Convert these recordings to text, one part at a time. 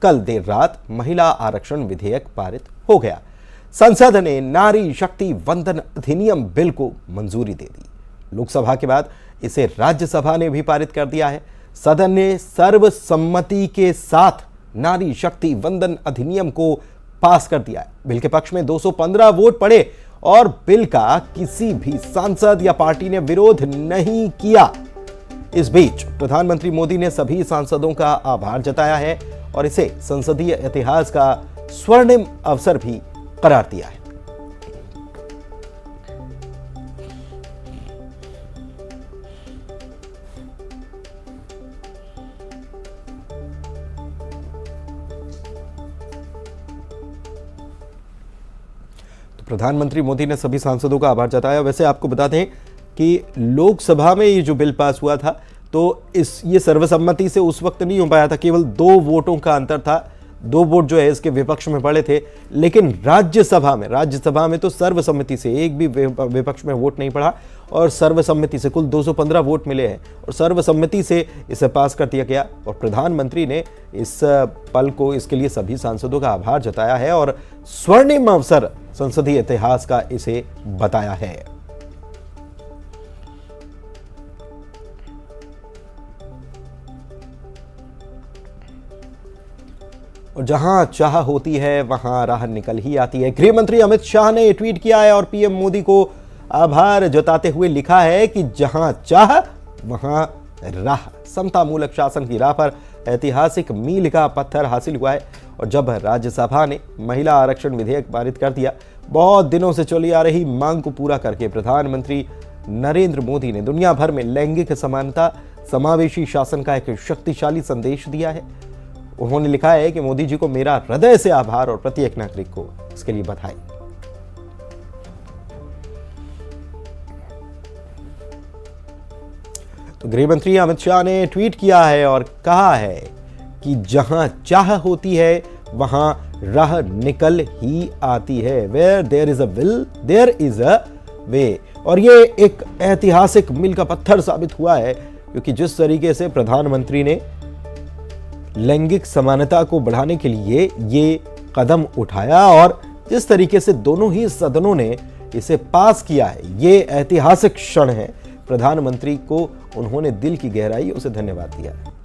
कल देर रात महिला आरक्षण विधेयक पारित हो गया। संसद ने नारी शक्ति वंदन अधिनियम बिल को मंजूरी दे दी। लोकसभा के बाद इसे राज्यसभा ने भी पारित कर दिया है। सदन ने सर्वसम्मति के साथ नारी शक्ति वंदन अधिनियम को पास कर दिया है। बिल के पक्ष में 215 वोट पड़े और बिल का किसी भी सांसद या पार्टी ने विरोध नहीं किया। इस बीच प्रधानमंत्री मोदी ने सभी सांसदों का आभार जताया है और इसे संसदीय इतिहास का स्वर्णिम अवसर भी करार दिया है। प्रधानमंत्री मोदी ने सभी सांसदों का आभार जताया। वैसे आपको बता दें कि लोकसभा में ये जो बिल पास हुआ था तो ये सर्वसम्मति से उस वक्त नहीं हो पाया था, केवल 2 वोटों का अंतर था। 2 वोट जो है इसके विपक्ष में पड़े थे, लेकिन राज्यसभा में तो सर्वसम्मति से एक भी विपक्ष में वोट नहीं पड़ा और सर्वसम्मति से कुल 215 वोट मिले हैं और सर्वसम्मति से इसे पास कर दिया गया। और प्रधानमंत्री ने इस पल को इसके लिए सभी सांसदों का आभार जताया है और स्वर्णिम अवसर संसदीय इतिहास का इसे बताया है। और जहां चाह होती है वहां राह निकल ही आती है। गृह मंत्री अमित शाह ने ट्वीट किया है और पीएम मोदी को आभार जताते हुए लिखा है कि जहां चाह वहां राह। समतामूलक शासन की राह पर ऐतिहासिक मील का पत्थर हासिल हुआ है और जब राज्यसभा ने महिला आरक्षण विधेयक पारित कर दिया, बहुत दिनों से चली आ रही मांग को पूरा करके प्रधानमंत्री नरेंद्र मोदी ने दुनिया भर में लैंगिक समानता समावेशी शासन का एक शक्तिशाली संदेश दिया है। उन्होंने लिखा है कि मोदी जी को मेरा हृदय से आभार और प्रत्येक नागरिक को इसके लिए बधाई। तो गृह मंत्री अमित शाह ने ट्वीट किया है और कहा है कि जहां चाह होती है वहां राह निकल ही आती है। Where there is a will, there is a way। और ये एक ऐतिहासिक मील का पत्थर साबित हुआ है क्योंकि जिस तरीके से प्रधानमंत्री ने लैंगिक समानता को बढ़ाने के लिए ये कदम उठाया और जिस तरीके से दोनों ही सदनों ने इसे पास किया है, ये ऐतिहासिक क्षण है। प्रधानमंत्री को उन्होंने दिल की गहराई उसे धन्यवाद दिया है।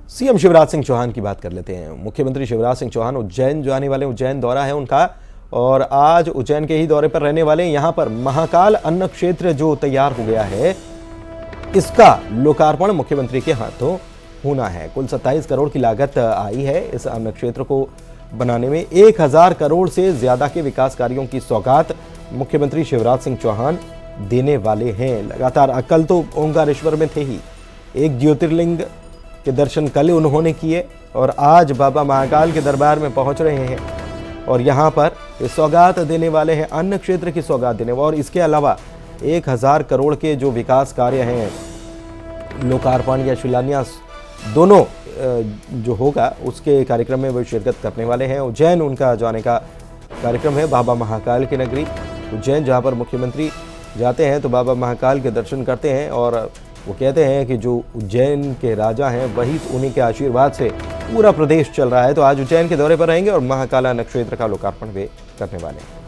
सीएम शिवराज सिंह चौहान की बात कर लेते हैं। मुख्यमंत्री शिवराज सिंह चौहान उज्जैन जाने वाले, उज्जैन दौरा है उनका और आज उज्जैन के ही दौरे पर रहने वाले। यहां पर महाकाल अन्न क्षेत्र जो तैयार हो गया है, इसका लोकार्पण मुख्यमंत्री के हाथों होना है। कुल 27 करोड़ की लागत आई है इस अन्न क्षेत्र को बनाने में। 1000 करोड़ से ज्यादा के विकास कार्यों की सौगात मुख्यमंत्री शिवराज सिंह चौहान देने वाले हैं। लगातार कल तो ओंकारेश्वर में थे ही, एक ज्योतिर्लिंग के दर्शन कल उन्होंने किए और आज बाबा महाकाल के दरबार में पहुंच रहे हैं और यहाँ पर ये सौगात देने वाले हैं, अन्न क्षेत्र की सौगात देने। और इसके अलावा 1000 करोड़ के जो विकास कार्य हैं, लोकार्पण या शिलान्यास दोनों जो होगा उसके कार्यक्रम में वो शिरकत करने वाले हैं। उज्जैन उनका जाने का कार्यक्रम है, बाबा महाकाल की नगरी उज्जैन, जहाँ पर मुख्यमंत्री जाते हैं तो बाबा महाकाल के दर्शन करते हैं और वो कहते हैं कि जो उज्जैन के राजा हैं वही उन्हीं के आशीर्वाद से पूरा प्रदेश चल रहा है। तो आज उज्जैन के दौरे पर रहेंगे और महाकाल अन्न क्षेत्र का लोकार्पण वे करने वाले हैं।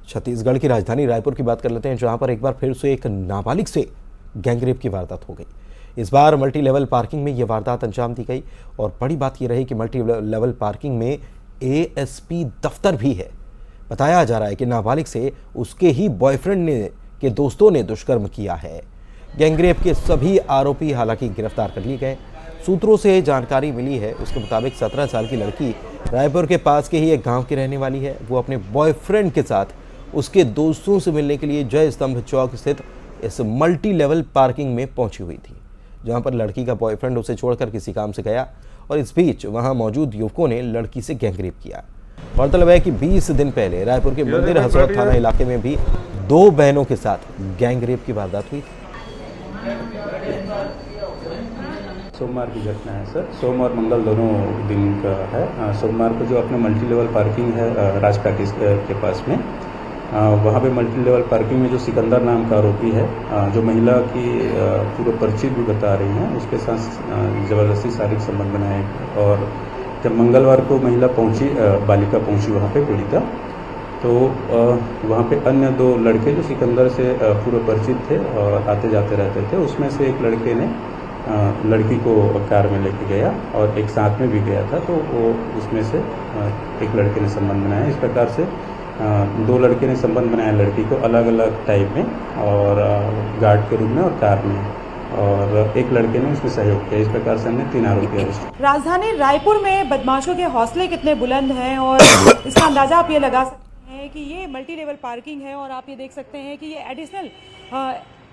छत्तीसगढ़ की राजधानी रायपुर की बात कर लेते हैं, जहां पर एक बार फिर से एक नाबालिग से गैंगरेप की वारदात हो गई। इस बार मल्टी लेवल पार्किंग में यह वारदात अंजाम दी गई और बड़ी बात यह रही कि मल्टी लेवल पार्किंग में एएसपी दफ्तर भी है। बताया जा रहा है कि नाबालिग से उसके ही बॉयफ्रेंड के दोस्तों ने दुष्कर्म किया है। गैंगरेप के सभी आरोपी हालांकि गिरफ्तार कर लिए गए। सूत्रों से जानकारी मिली है, उसके मुताबिक 17 साल की लड़की रायपुर के पास के ही एक गांव की रहने वाली है। वो अपने बॉयफ्रेंड के साथ उसके दोस्तों से मिलने के लिए जय स्तंभ चौक स्थित इस मल्टी लेवल पार्किंग में पहुंची हुई थी, जहां पर लड़की का बॉयफ्रेंड उसे छोड़कर किसी काम से गया और इस बीच वहां मौजूद युवकों ने लड़की से गैंगरेप किया। गौरतलब है कि 20 दिन पहले रायपुर के मंदिर हसौद थाना इलाके में भी 2 बहनों के साथ गैंगरेप की वारदात हुई थी। सोमवार की घटना है सर, सोम और मंगल दोनों दिन का है। सोमवार को जो अपने मल्टी लेवल पार्किंग है राज पैकेज के पास में, वहाँ पे मल्टी लेवल पार्किंग में जो सिकंदर नाम का आरोपी है, जो महिला की पूरा परिचित भी बता रही हैं, उसके साथ ज़बरदस्ती शारीरिक संबंध बनाए। और जब मंगलवार को महिला पहुंची, बालिका पहुंची वहाँ पे पीड़िता, तो वहाँ पे अन्य 2 लड़के जो सिकंदर से पूर्व परिचित थे और आते जाते रहते थे, उसमें से एक लड़के ने लड़की को कार में लेके गया और एक साथ में भी गया था, तो वो उसमें से एक लड़के ने संबंध बनाया। इस प्रकार से 2 लड़के ने संबंध बनाया लड़की को अलग अलग टाइप में, और गार्ड के रूप में और कार में, और एक लड़के ने उसमें सहयोग किया। इस प्रकार से हमने 3 आरोपी अरेस्ट। राजधानी रायपुर में बदमाशों के हौसले कितने बुलंद हैं, और इसका अंदाजा आप ये लगा सकते हैं कि ये मल्टी लेवल पार्किंग है, और आप ये देख सकते हैं कि ये एडिशनल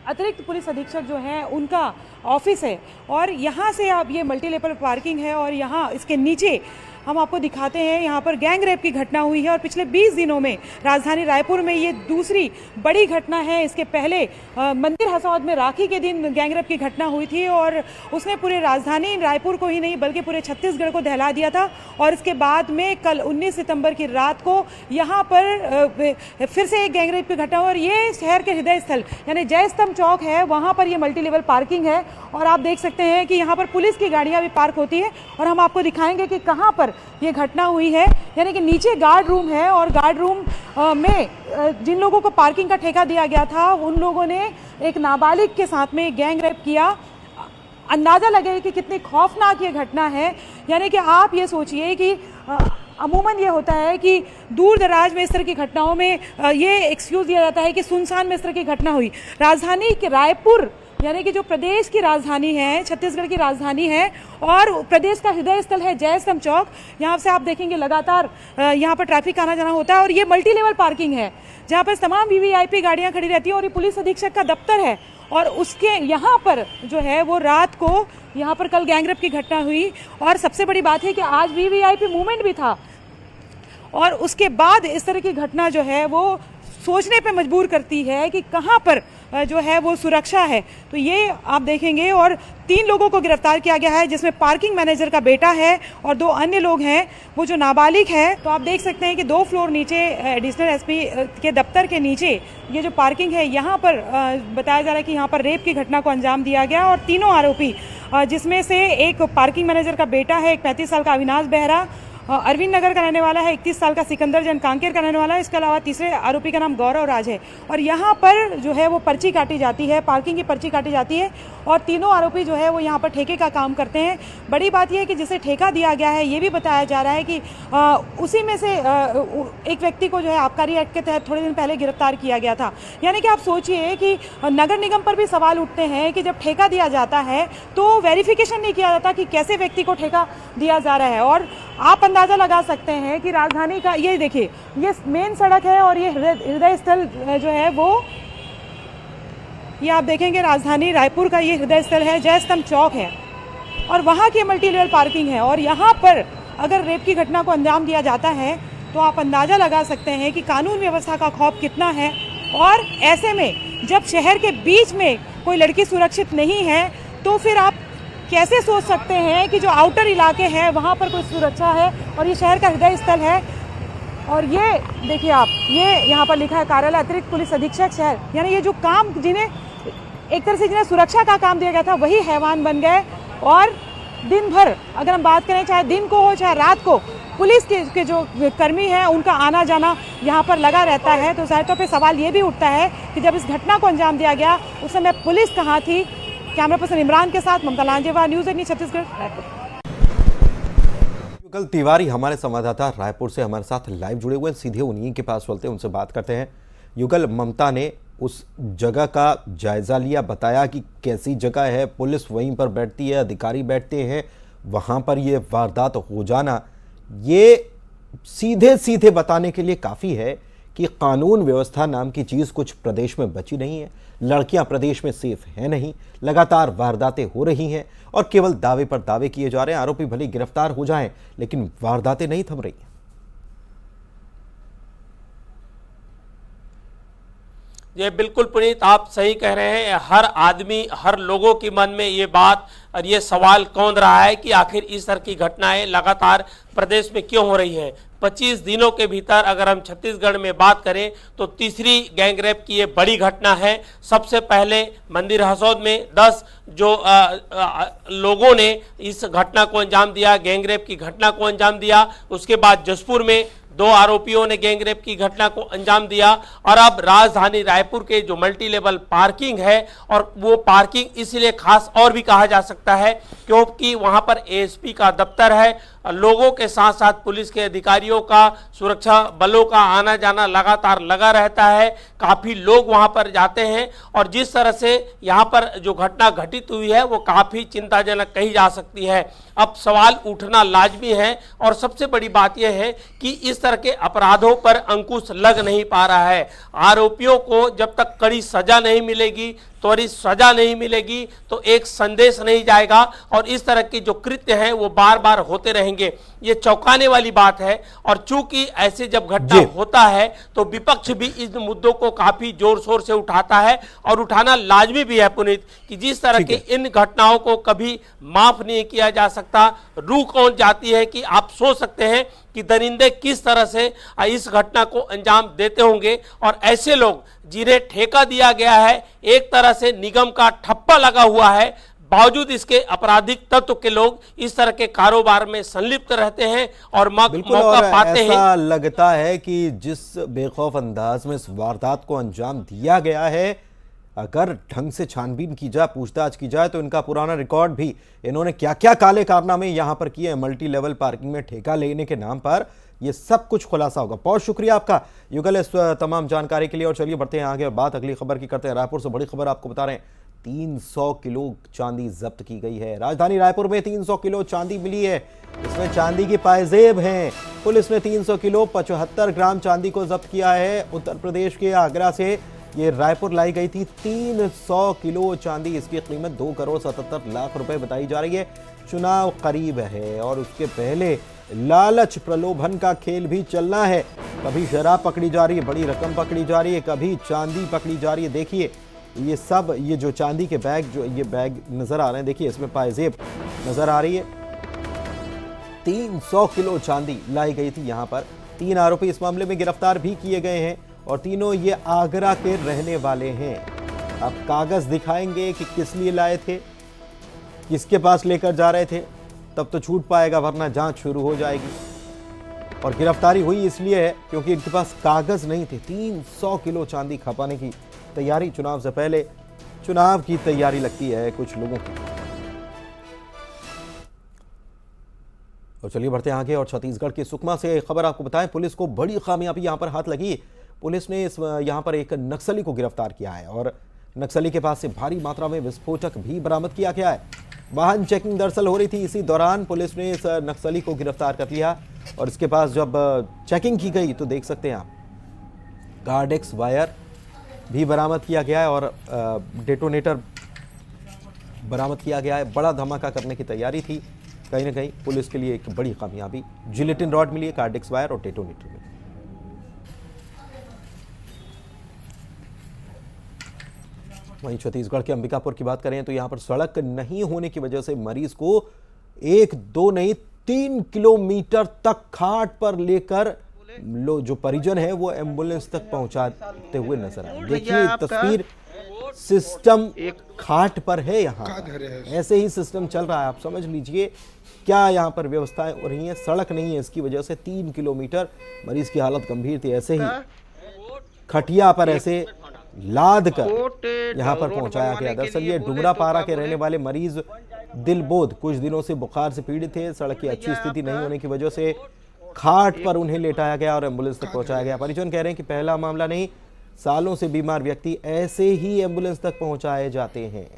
अतिरिक्त पुलिस अधीक्षक जो हैं उनका ऑफिस है, और यहाँ से आप ये मल्टी लेवल पार्किंग है, और यहाँ इसके नीचे हम आपको दिखाते हैं, यहाँ पर गैंग रेप की घटना हुई है, और पिछले 20 दिनों में राजधानी रायपुर में ये दूसरी बड़ी घटना है। इसके पहले मंदिर हसौद में राखी के दिन गैंग रेप की घटना हुई थी, और उसने पूरे राजधानी रायपुर को ही नहीं बल्कि पूरे छत्तीसगढ़ को दहला दिया था। और इसके बाद में कल 19 सितंबर की रात को यहाँ पर फिर से एक गैंग रेप की घटना, और ये शहर के हृदय स्थल यानी जय स्तंभ चौक है, वहाँ पर ये मल्टी लेवल पार्किंग है। और आप देख सकते हैं कि यहाँ पर पुलिस की गाड़ियाँ भी पार्क होती है, और हम आपको दिखाएंगे कि कहाँ पर ये घटना हुई है। यानी कि नीचे गार्ड रूम है, और गार्ड रूम में जिन लोगों को पार्किंग का ठेका दिया गया था उन लोगों ने एक नाबालिग के साथ में गैंग रेप किया। अंदाजा लगे कि कितनी खौफनाक ये घटना है। यानी कि आप ये सोचिए कि अमूमन ये होता है कि दूर दराज में इस तरह की घटनाओं में ये एक्सक्यूज़ दिया जाता है कि सुनसान में इस तरह की घटना हुई। राजधानी के रायपुर यानी कि जो प्रदेश की राजधानी है, छत्तीसगढ़ की राजधानी है, और प्रदेश का हृदय स्थल है जय स्तंभ चौक। यहाँ से आप देखेंगे लगातार यहाँ पर ट्रैफिक आना जाना होता है, और ये मल्टी लेवल पार्किंग है जहाँ पर तमाम वीवीआईपी गाड़ियाँ खड़ी रहती है, और ये पुलिस अधीक्षक का दफ्तर है। और उसके यहाँ पर जो है वो रात को यहाँ पर कल गैंगरेप की घटना हुई, और सबसे बड़ी बात है कि आज वीवीआईपी मूवमेंट भी था, और उसके बाद इस तरह की घटना जो है वो सोचने पे मजबूर करती है कि कहाँ पर जो है वो सुरक्षा है। तो ये आप देखेंगे, और 3 लोगों को गिरफ्तार किया गया है, जिसमें पार्किंग मैनेजर का बेटा है और 2 अन्य लोग हैं, वो जो नाबालिग है। तो आप देख सकते हैं कि 2 फ्लोर नीचे एडिशनल एसपी के दफ्तर के नीचे ये जो पार्किंग है, यहाँ पर बताया जा रहा है कि यहाँ पर रेप की घटना को अंजाम दिया गया, और तीनों आरोपी जिसमें से एक पार्किंग मैनेजर का बेटा है, एक 35 साल का अविनाश बेहरा, अरविंद नगर का रहने वाला है, 31 साल का सिकंदर जैन कांकेर का रहने वाला है। इसके अलावा तीसरे आरोपी का नाम गौरव राज है। और यहाँ पर जो है वो पर्ची काटी जाती है, पार्किंग की पर्ची काटी जाती है, और तीनों आरोपी जो है वो यहाँ पर ठेके का काम करते हैं। बड़ी बात यह है कि जिसे ठेका दिया गया है, ये भी बताया जा रहा है कि उसी में से एक व्यक्ति को जो है आबकारी एक्ट के तहत थोड़े दिन पहले गिरफ्तार किया गया था। यानी कि आप सोचिए कि नगर निगम पर भी सवाल उठते हैं कि जब ठेका दिया जाता है तो वेरिफिकेशन नहीं किया जाता कि कैसे व्यक्ति को ठेका दिया जा रहा है। और आप अंदाजा लगा सकते हैं कि राजधानी का ये देखिए, ये मेन सड़क है, और ये हृदय स्थल जो है वो ये आप देखेंगे राजधानी रायपुर का ये हृदय स्थल है, जय स्तंभ चौक है, और वहाँ की मल्टी लेवल पार्किंग है। और यहाँ पर अगर रेप की घटना को अंजाम दिया जाता है तो आप अंदाजा लगा सकते हैं कि कानून व्यवस्था का खौफ कितना है। और ऐसे में जब शहर के बीच में कोई लड़की सुरक्षित नहीं है, तो फिर आप कैसे सोच सकते हैं कि जो आउटर इलाके हैं वहाँ पर कोई सुरक्षा है। और ये शहर का हृदय स्थल है, और ये देखिए आप, ये यहाँ पर लिखा है कार्यालय अतिरिक्त पुलिस अधीक्षक शहर। यानी ये जो काम जिन्हें एक तरह से जिन्हें सुरक्षा का काम दिया गया था, वही हैवान बन गए। और दिन भर अगर हम बात करें, चाहे दिन को हो चाहे रात को, पुलिस के जो कर्मी हैं उनका आना जाना यहाँ पर लगा रहता है। तो जाहिर तौर पर सवाल ये भी उठता है कि जब इस घटना को अंजाम दिया गया उस समय पुलिस कहाँ थी। कैमरा पर्सन इमरान के साथ ममता लांजेवा, न्यूज़ 18 छत्तीसगढ़, रायपुर। युगल तिवारी हमारे संवाददाता रायपुर से हमारे साथ लाइव जुड़े हुए हैं, सीधे उन्हीं के पास चलते हैं, उनसे बात करते हैं। युगल, ममता ने उस जगह का जायजा लिया, बताया कि कैसी जगह है, पुलिस वहीं पर बैठती है, अधिकारी बैठते हैं, वहां पर ये वारदात हो जाना, ये सीधे सीधे बताने के लिए काफ़ी है कि कानून व्यवस्था नाम की चीज़ कुछ प्रदेश में बची नहीं है, लड़कियां प्रदेश में सेफ हैं नहीं, लगातार वारदातें हो रही हैं, और केवल दावे पर दावे किए जा रहे हैं। आरोपी भले गिरफ्तार हो जाएं, लेकिन वारदातें नहीं थम रही हैं। ये बिल्कुल पुनीत, आप सही कह रहे हैं। हर आदमी, हर लोगों के मन में ये बात और ये सवाल कौंध रहा है कि आखिर इस तरह की घटनाएं लगातार प्रदेश में क्यों हो रही हैं। 25 दिनों के भीतर अगर हम छत्तीसगढ़ में बात करें तो तीसरी गैंगरेप की ये बड़ी घटना है। सबसे पहले मंदिर हसौद में 10 जो लोगों ने इस घटना को अंजाम दिया, गैंगरेप की घटना को अंजाम दिया। उसके बाद जसपुर में 2 आरोपियों ने गैंगरेप की घटना को अंजाम दिया। और अब राजधानी रायपुर के जो मल्टी लेवल पार्किंग है, और वो पार्किंग इसलिए खास और भी कहा जा सकता है क्योंकि वहां पर एएसपी का दफ्तर है। लोगों के साथ साथ पुलिस के अधिकारियों का, सुरक्षा बलों का आना जाना लगातार लगा रहता है। काफी लोग वहां पर जाते हैं और जिस तरह से यहां पर जो घटना घटित हुई है वो काफी चिंताजनक कही जा सकती है। अब सवाल उठना लाजमी है और सबसे बड़ी बात यह है कि इस तरह के अपराधों पर अंकुश लग नहीं पा रहा है। आरोपियों को जब तक कड़ी सजा नहीं मिलेगी, त्वरित सजा नहीं मिलेगी, तो एक संदेश नहीं जाएगा और इस तरह के जो कृत्य हैं वो बार बार होते रहेंगे। ये चौंकाने वाली बात है। और चूंकि ऐसे जब घटना होता है तो विपक्ष भी इस मुद्दों को काफी जोर शोर से उठाता है और उठाना लाजमी भी है पुनीत, कि जिस तरह के इन घटनाओं को कभी माफ नहीं किया जा सकता। रूह कौन जाती है कि आप सोच सकते हैं कि दरिंदे किस तरह से इस घटना को अंजाम देते होंगे। और ऐसे लोग जिन्हें ठेका दिया गया है, एक तरह से निगम का ठप्पा लगा हुआ है, बावजूद इसके आपराधिक तत्व के लोग इस तरह के कारोबार में संलिप्त रहते हैं और मौका पाते हैं। ऐसा लगता है कि जिस बेखौफ अंदाज में इस वारदात को अंजाम दिया गया है, अगर ढंग से छानबीन की जाए, पूछताछ की जाए, तो इनका पुराना रिकॉर्ड भी, इन्होंने क्या क्या काले कारनामे यहां पर किए हैं मल्टी लेवल पार्किंग में ठेका लेने के नाम पर, ये सब कुछ खुलासा होगा। बहुत शुक्रिया आपका युगल इस तमाम जानकारी के लिए। और चलिए बढ़ते हैं आगे और बात अगली खबर की करते हैं। रायपुर से बड़ी खबर आपको बता रहे हैं, 300 किलो चांदी जब्त की गई है। राजधानी रायपुर में 300 किलो चांदी मिली है। इसमें चांदी की पायजेब हैं। पुलिस ने 300 किलो 75 ग्राम चांदी को जब्त किया है। उत्तर प्रदेश के आगरा से ये रायपुर लाई गई थी 300 किलो चांदी। इसकी कीमत 2 करोड़ 77 लाख रुपए बताई जा रही है। चुनाव करीब है और उसके पहले लालच प्रलोभन का खेल भी चलना है। कभी शराब पकड़ी जा रही है, बड़ी रकम पकड़ी जा रही है, कभी चांदी पकड़ी जा रही है। देखिए ये सब, ये जो चांदी के बैग, जो ये बैग नजर आ रहे हैं, देखिए इसमें पायजेब नजर आ रही है। 300 किलो चांदी लाई गई थी यहां पर। 3 आरोपी इस मामले में गिरफ्तार भी किए गए हैं और तीनों ये आगरा के रहने वाले हैं। अब कागज दिखाएंगे कि किस लिए लाए थे, किसके पास लेकर जा रहे थे, तब तो छूट पाएगा, वरना जांच शुरू हो जाएगी। और गिरफ्तारी हुई इसलिए है क्योंकि इनके पास कागज नहीं थे। 300 किलो चांदी खपाने की तैयारी, चुनाव से पहले चुनाव की तैयारी लगती है कुछ लोगों की। और चलिए बढ़ते हैं आगे और छत्तीसगढ़ के सुकमा से खबर आपको बताएं, पुलिस को बड़ी कामयाबी यहां पर हाथ लगी। पुलिस ने यहां पर एक नक्सली को गिरफ्तार किया है और नक्सली के पास से भारी मात्रा में विस्फोटक भी बरामद किया गया है। वाहन चेकिंग दरअसल हो रही थी, इसी दौरान पुलिस ने इस नक्सली को गिरफ्तार कर लिया और इसके पास जब चेकिंग की गई तो देख सकते हैं आप, कार्डेक्स वायर भी बरामद किया गया है और डेटोनेटर बरामद किया गया है। बड़ा धमाका करने की तैयारी थी। कहीं ना कहीं पुलिस के लिए एक बड़ी कामयाबी। जिलेटिन रॉड मिली है, कार्डेक्स वायर और डेटोनेटर मिली। वहीं छत्तीसगढ़ के अंबिकापुर की बात करें तो यहां पर सड़क नहीं होने की वजह से मरीज को 1-2 नहीं 3 किलोमीटर तक खाट पर लेकर जो परिजन है वो एम्बुलेंस तक पहुंचाते हुए नजर आए। देखिए तस्वीर, सिस्टम एक खाट पर है, यहाँ ऐसे ही सिस्टम चल रहा है। आप समझ लीजिए क्या यहाँ पर व्यवस्थाएं हो रही हैं। सड़क नहीं है, इसकी वजह से 3 किलोमीटर मरीज की हालत गंभीर थी। ऐसे ही खटिया पर ऐसे लाद कर यहाँ पर पहुंचाया गया। दरअसल ये डुमरापारा के रहने वाले मरीज दिलबोध कुछ दिनों से बुखार से पीड़ित थे। सड़क की अच्छी स्थिति नहीं होने की वजह से खाट पर उन्हें लेटाया गया और एम्बुलेंस तक पहुंचाया गया। परिजन कह रहे हैं कि पहला मामला नहीं, सालों से बीमार व्यक्ति ऐसे ही एम्बुलेंस तक पहुंचाए जाते हैं।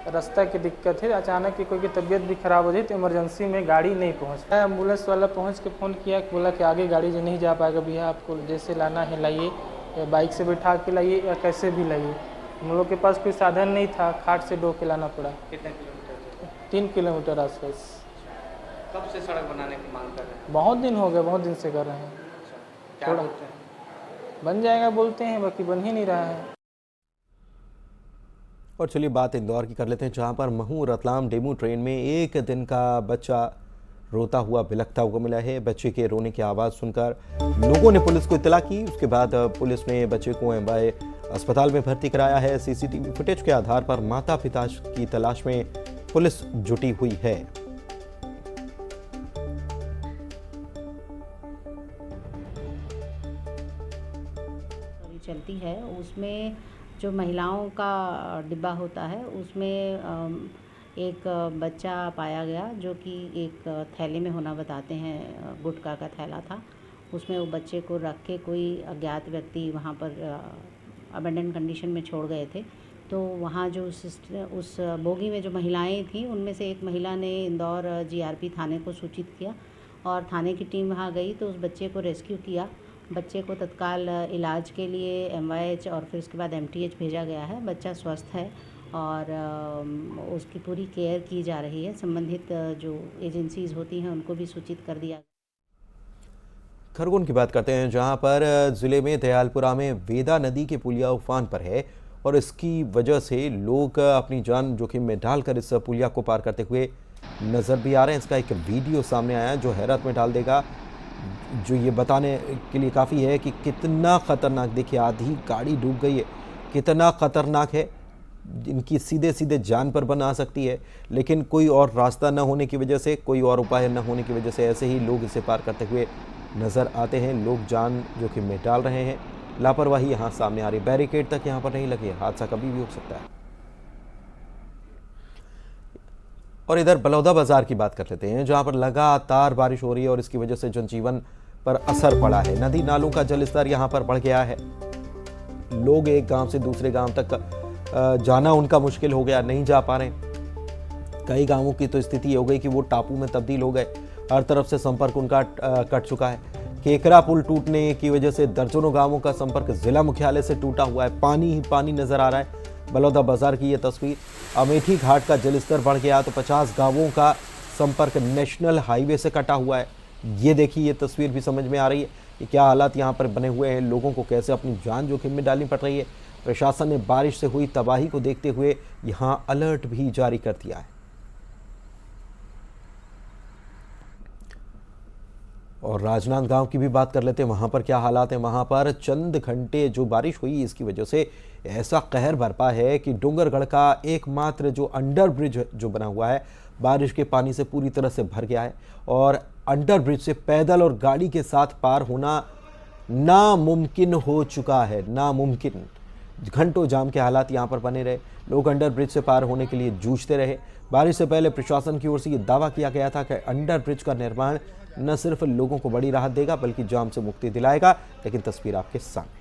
रास्ता की दिक्कत है, अचानक की कोई की तबीयत भी खराब हो जाए तो इमरजेंसी में गाड़ी नहीं पहुंच पाया। एम्बुलेंस वाला पहुंच के फ़ोन किया, बोला कि आगे गाड़ी जो नहीं जा पाएगा भैया, आपको जैसे लाना है लाइए, या बाइक से बैठा के लाइए या कैसे भी लाइए। हम लोग के पास कोई साधन नहीं था, खाट से ढो के लाना पड़ा। कितने किलोमीटर? 3 किलोमीटर आसपास। कब से सड़क बनाने की मांग कर रहे हैं? बहुत दिन हो गए, बहुत दिन से कर रहे हैं। क्या बोलते हैं? बन जाएगा बोलते हैं, बाकी बन ही नहीं रहा है। और चलिए बात इंदौर की कर लेते हैं, जहां पर महू रतलाम डेमू ट्रेन में एक दिन का बच्चा रोता हुआ बिलखता हुआ मिला है। बच्चे के रोने की आवाज़ सुनकर लोगों ने पुलिस को इत्तला की। उसके बाद पुलिस ने बच्चे को एमवाय अस्पताल में भर्ती कराया है। सीसीटीवी फुटेज के आधार पर माता पिता की तलाश में पुलिस जुटी हुई है। चलती है उसमें जो महिलाओं का डिब्बा होता है उसमें एक बच्चा पाया गया जो कि एक थैले में होना बताते हैं, गुटखा का थैला था। उसमें वो बच्चे को रख के कोई अज्ञात व्यक्ति वहाँ पर अबेंडन कंडीशन में छोड़ गए थे। तो वहाँ जो उस बोगी में जो महिलाएं थीं उनमें से एक महिला ने इंदौर जीआरपी थाने को सूचित किया और थाने की टीम वहाँ गई तो उस बच्चे को रेस्क्यू किया। बच्चे को तत्काल इलाज के लिए एमवाईएच और फिर उसके बाद एमटीएच भेजा गया है। बच्चा स्वस्थ है और उसकी पूरी केयर की जा रही है। संबंधित जो एजेंसीज होती हैं उनको भी सूचित कर दिया। खरगोन की बात करते हैं, जहां पर जिले में दयालपुरा में वेदा नदी के पुलिया उफान पर है और इसकी वजह से लोग अपनी जान जोखिम में डालकर इस पुलिया को पार करते हुए नजर भी आ रहे हैं। इसका एक वीडियो सामने आया जो हैरत में डाल देगा, जो ये बताने के लिए काफ़ी है कि कितना ख़तरनाक, देखिए आधी गाड़ी डूब गई है, कितना ख़तरनाक है। इनकी सीधे सीधे जान पर बना सकती है, लेकिन कोई और रास्ता न होने की वजह से, कोई और उपाय न होने की वजह से ऐसे ही लोग इसे पार करते हुए नज़र आते हैं। लोग जान जोखिम में डाल रहे हैं। लापरवाही यहाँ सामने आ रही। बैरिकेड तक यहाँ पर नहीं लगे, हादसा कभी भी हो सकता है। और इधर बलौदा बाजार की बात कर लेते हैं, जहां पर लगातार बारिश हो रही है और इसकी वजह से जनजीवन पर असर पड़ा है। नदी नालों का जलस्तर यहां पर बढ़ गया है। लोग एक गांव से दूसरे गांव तक जाना उनका मुश्किल हो गया, नहीं जा पा रहे। कई गांवों की तो स्थिति हो गई कि वो टापू में तब्दील हो गए। हर तरफ से संपर्क उनका कट चुका है। केकरा पुल टूटने की वजह से दर्जनों गांवों का संपर्क जिला मुख्यालय से टूटा हुआ है। पानी ही पानी नजर आ रहा है। बलौदा बाजार की ये तस्वीर। अमेठी घाट का जलस्तर बढ़ गया तो 50 गांवों का संपर्क नेशनल हाईवे से कटा हुआ है। ये देखिए, ये तस्वीर भी समझ में आ रही है कि क्या हालात यहाँ पर बने हुए हैं। लोगों को कैसे अपनी जान जोखिम में डालनी पड़ रही है। प्रशासन ने बारिश से हुई तबाही को देखते हुए यहाँ अलर्ट भी जारी कर दिया है। और राजनांदगांव की भी बात कर लेते हैं, वहां पर क्या हालात हैं। वहां पर चंद घंटे जो बारिश हुई, इसकी वजह से ऐसा कहर बरपा है कि डोंगरगढ़ का एकमात्र जो अंडर ब्रिज जो बना हुआ है, बारिश के पानी से पूरी तरह से भर गया है और अंडर ब्रिज से पैदल और गाड़ी के साथ पार होना नामुमकिन हो चुका है। नामुमकिन। घंटों जाम के हालात यहाँ पर बने रहे। लोग अंडर ब्रिज से पार होने के लिए जूझते रहे। बारिश से पहले प्रशासन की ओर से ये दावा किया गया था कि अंडर ब्रिज का निर्माण न सिर्फ लोगों को बड़ी राहत देगा बल्कि जाम से मुक्ति दिलाएगा, लेकिन तस्वीर आपके सामने।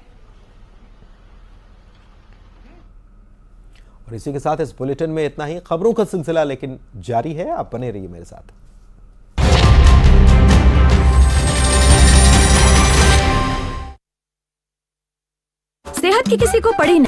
और इसी के साथ इस बुलेटिन में इतना ही। खबरों का सिलसिला लेकिन जारी है, आप बने रहिए मेरे साथ। सेहत की किसी को पड़ी नहीं।